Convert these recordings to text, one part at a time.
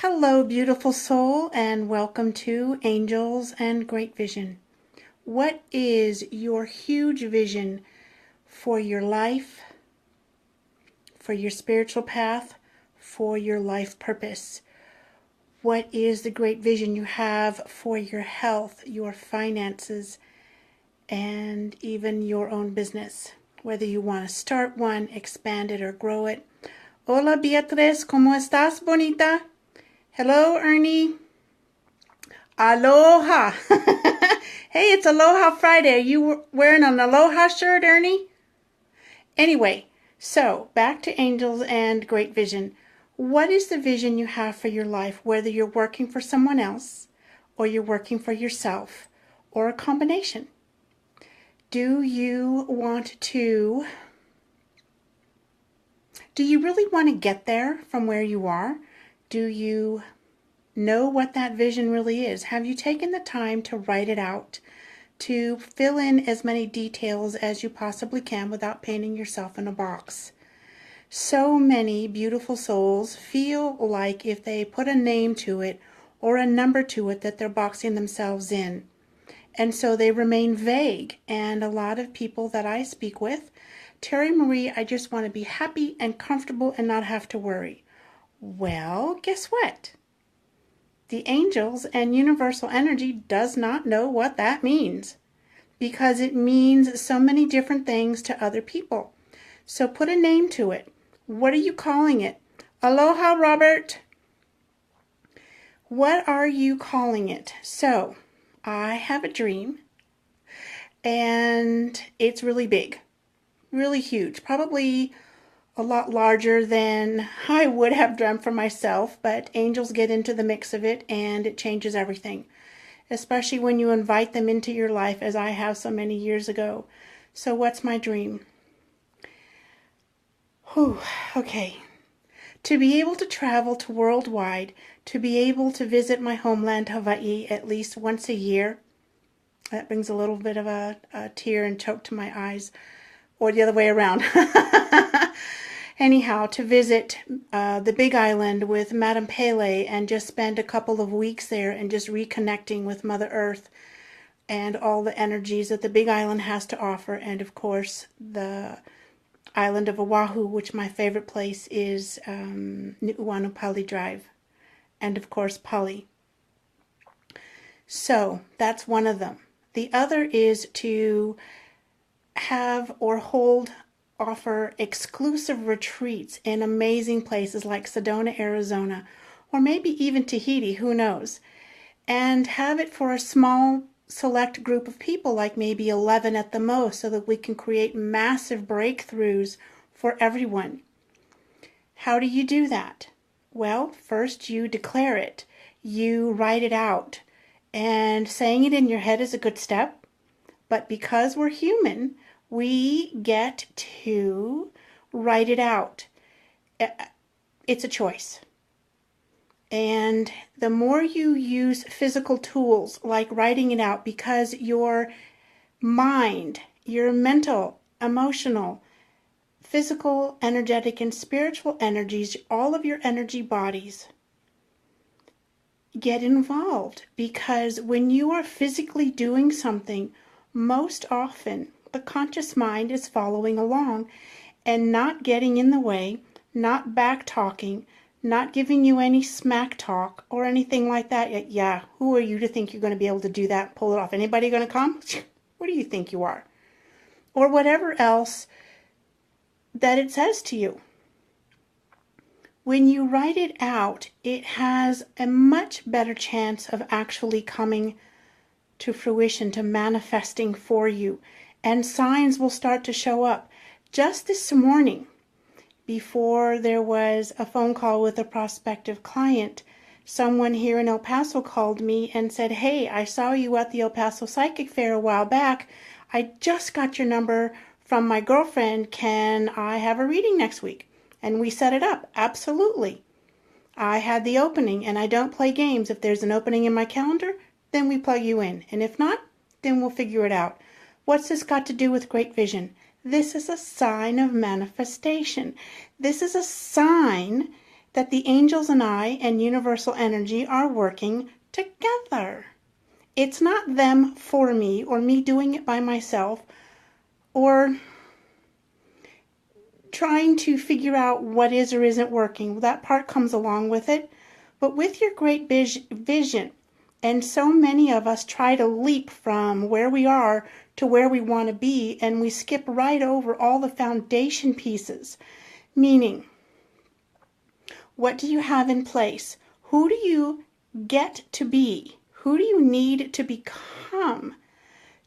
Hello, beautiful soul, and welcome to Angels and Great Vision. What is your huge vision for your life, for your spiritual path, for your life purpose? What is the great vision you have for your health, your finances, and even your own business? Whether you want to start one, expand it, or grow it. Hola, Beatriz, ¿cómo estás, bonita? Hello, Ernie. Aloha. Hey, it's Aloha Friday. Are you wearing an Aloha shirt, Ernie? Anyway, so back to Angels and Great Vision. What is the vision you have for your life, whether you're working for someone else or you're working for yourself or a combination? Do you really want to get there from where you are? Do you know what that vision really is? Have you taken the time to write it out, to fill in as many details as you possibly can without painting yourself in a box? So many beautiful souls feel like if they put a name to it or a number to it that they're boxing themselves in. And so they remain vague. And a lot of people that I speak with, Terry Marie, I just want to be happy and comfortable and not have to worry. Well, guess what? The angels and universal energy does not know what that means, because it means so many different things to other people. So put a name to it. What are you calling it? Aloha, Robert. What are you calling it? So I have a dream, and it's really big, really huge, probably a lot larger than I would have dreamt for myself, but angels get into the mix of it and it changes everything, especially when you invite them into your life, as I have so many years ago. So what's my dream? Okay. To be able to travel to worldwide, to be able to visit my homeland, Hawaii, at least once a year. That brings a little bit of a tear and choke to my eyes, or the other way around. Anyhow, to visit the Big Island with Madame Pele and just spend a couple of weeks there and just reconnecting with Mother Earth and all the energies that the Big Island has to offer. And of course, the island of Oahu, which my favorite place is Nu'uanu Drive. And of course, Pali. So that's one of them. The other is to have or offer exclusive retreats in amazing places like Sedona, Arizona, or maybe even Tahiti, who knows, and have it for a small select group of people, like maybe 11 at the most, so that we can create massive breakthroughs for everyone. How do you do that? Well, first you declare it. You write it out, and saying it in your head is a good step, but because we're human, we get to write it out. It's a choice. And the more you use physical tools like writing it out, because your mind, your mental, emotional, physical, energetic, and spiritual energies, all of your energy bodies get involved. Because when you are physically doing something, most often the conscious mind is following along and not getting in the way, not back talking, not giving you any smack talk or anything like that. Yeah, who are you to think you're going to be able to do that and pull it off? Anybody going to come? What do you think you are? Or whatever else that it says to you. When you write it out, it has a much better chance of actually coming to fruition, to manifesting for you. And signs will start to show up. Just this morning, before there was a phone call with a prospective client, someone here in El Paso called me and said, "Hey, I saw you at the El Paso Psychic Fair a while back. I just got your number from my girlfriend. Can I have a reading next week?" And we set it up. Absolutely. I had the opening, and I don't play games. If there's an opening in my calendar, then we plug you in. And if not, then we'll figure it out. What's this got to do with great vision? This is a sign of manifestation. This is a sign that the angels and I and universal energy are working together. It's not them for me or me doing it by myself or trying to figure out what is or isn't working. That part comes along with it. But with your great vision, and so many of us try to leap from where we are to where we want to be, and we skip right over all the foundation pieces. Meaning, what do you have in place? Who do you get to be? Who do you need to become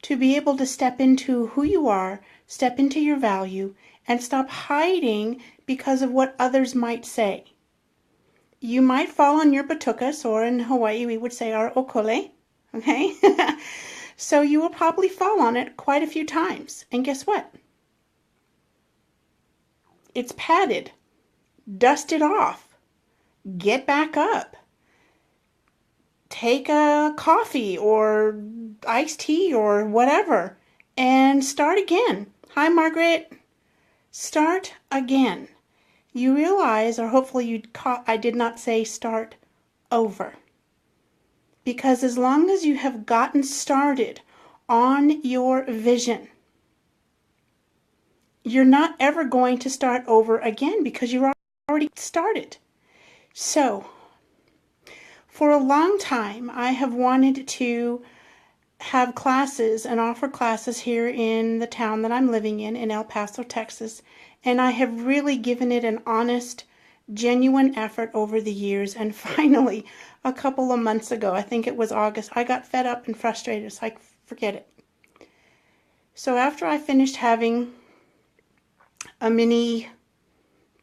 to be able to step into who you are, step into your value, and stop hiding because of what others might say? You might fall on your batukas, or in Hawaii we would say our okole, okay? So you will probably fall on it quite a few times. And guess what? It's padded. Dust it off. Get back up. Take a coffee or iced tea or whatever and start again. Hi, Margaret. Start again. You realize, or hopefully you caught, I did not say start over. Because as long as you have gotten started on your vision, you're not ever going to start over again because you're already started. So, for a long time, I have wanted to have classes and offer classes here in the town that I'm living in El Paso, Texas. And I have really given it an honest, genuine effort over the years. And finally, a couple of months ago, I think it was August, I got fed up and frustrated. It's like, forget it. So after I finished having a mini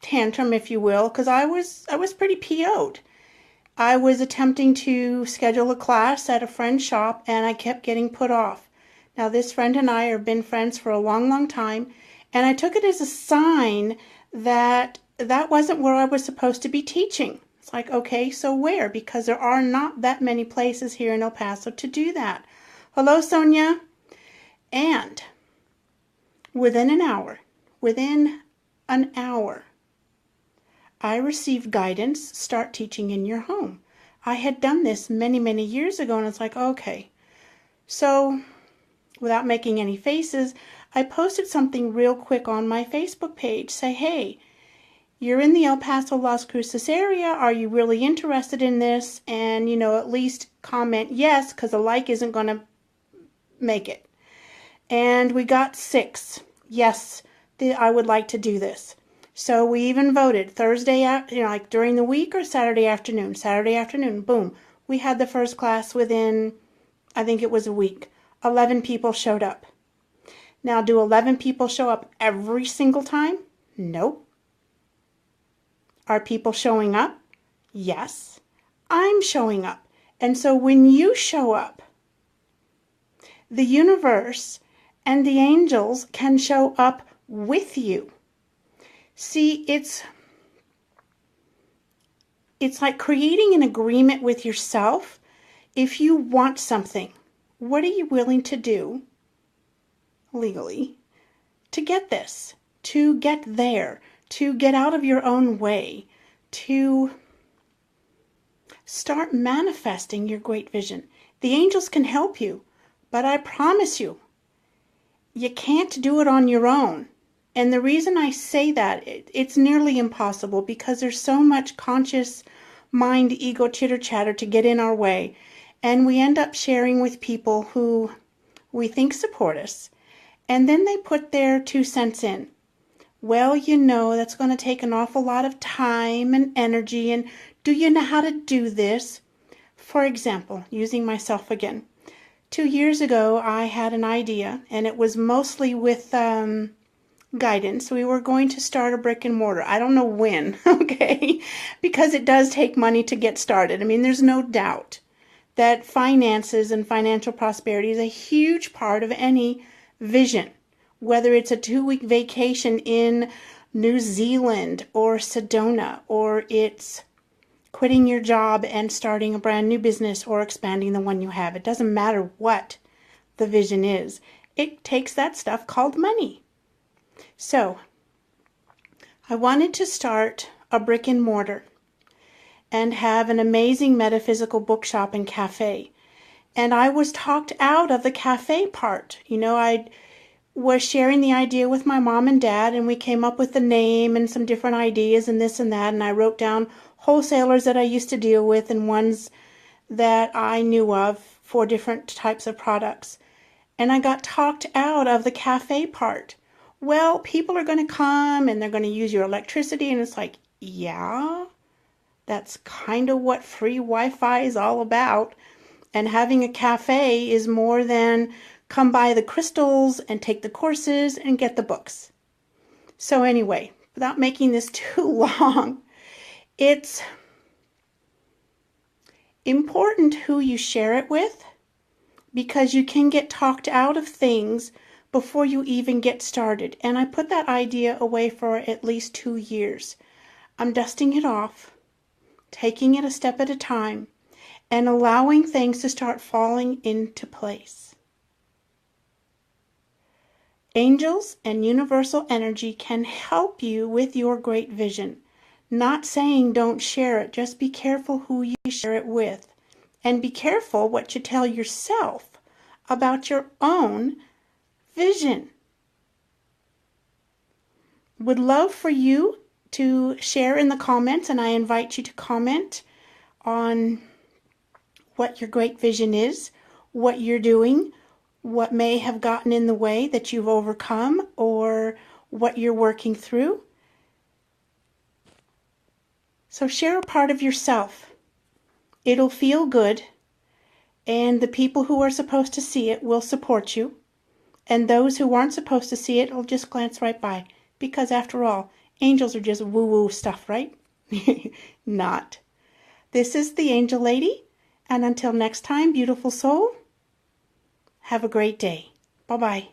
tantrum, if you will, because I was pretty PO'd. I was attempting to schedule a class at a friend's shop, and I kept getting put off. Now, this friend and I have been friends for a long, long time, and I took it as a sign that that wasn't where I was supposed to be teaching. It's like, okay, so where? Because there are not that many places here in El Paso to do that. Hello, Sonia. And within an hour, I received guidance, start teaching in your home. I had done this many, many years ago, and it's like, okay. So, without making any faces, I posted something real quick on my Facebook page. Say, hey, you're in the El Paso, Las Cruces area. Are you really interested in this? And, at least comment yes, because a like isn't going to make it. And we got 6. Yes, I would like to do this. So we even voted Thursday, like during the week or Saturday afternoon. Saturday afternoon, boom. We had the first class within, I think it was a week. 11 people showed up. Now, do 11 people show up every single time? Nope. Are people showing up? Yes. I'm showing up. And so when you show up, the universe and the angels can show up with you. See, it's like creating an agreement with yourself. If you want something, what are you willing to do legally to get this, to get there, to get out of your own way, to start manifesting your great vision? The angels can help you, but I promise you, you can't do it on your own. And the reason I say that, it's nearly impossible because there's so much conscious mind, ego, chitter-chatter to get in our way. And we end up sharing with people who we think support us. And then they put their 2 cents in. Well, that's going to take an awful lot of time and energy. And do you know how to do this? For example, using myself again. 2 years ago, I had an idea, and it was mostly with guidance. We were going to start a brick and mortar. I don't know when, okay? Because it does take money to get started. I mean, there's no doubt that finances and financial prosperity is a huge part of any vision. Whether it's a 2-week vacation in New Zealand or Sedona, or it's quitting your job and starting a brand new business or expanding the one you have. It doesn't matter what the vision is. It takes that stuff called money. So, I wanted to start a brick and mortar. and have an amazing metaphysical bookshop and cafe. And I was talked out of the cafe part. You know, I was sharing the idea with my mom and dad, and we came up with the name and some different ideas and this and that, and I wrote down wholesalers that I used to deal with and ones that I knew of for different types of products. And I got talked out of the cafe part. Well, people are going to come and they're going to use your electricity, and it's like, yeah, that's kind of what free Wi-Fi is all about. And having a cafe is more than come buy the crystals and take the courses and get the books. So anyway, without making this too long, it's important who you share it with, because you can get talked out of things before you even get started. And I put that idea away for at least 2 years. I'm dusting it off, taking it a step at a time, and allowing things to start falling into place. Angels and universal energy can help you with your great vision. Not saying don't share it, just be careful who you share it with. And be careful what you tell yourself about your own vision. Would love for you to share in the comments, and I invite you to comment on what your great vision is, what you're doing, what may have gotten in the way that you've overcome, or what you're working through. So share a part of yourself. It'll feel good, and the people who are supposed to see it will support you, and those who aren't supposed to see it will just glance right by, because after all, angels are just woo-woo stuff, right? Not. This is the Angel Lady, and until next time, beautiful soul, have a great day. Bye-bye.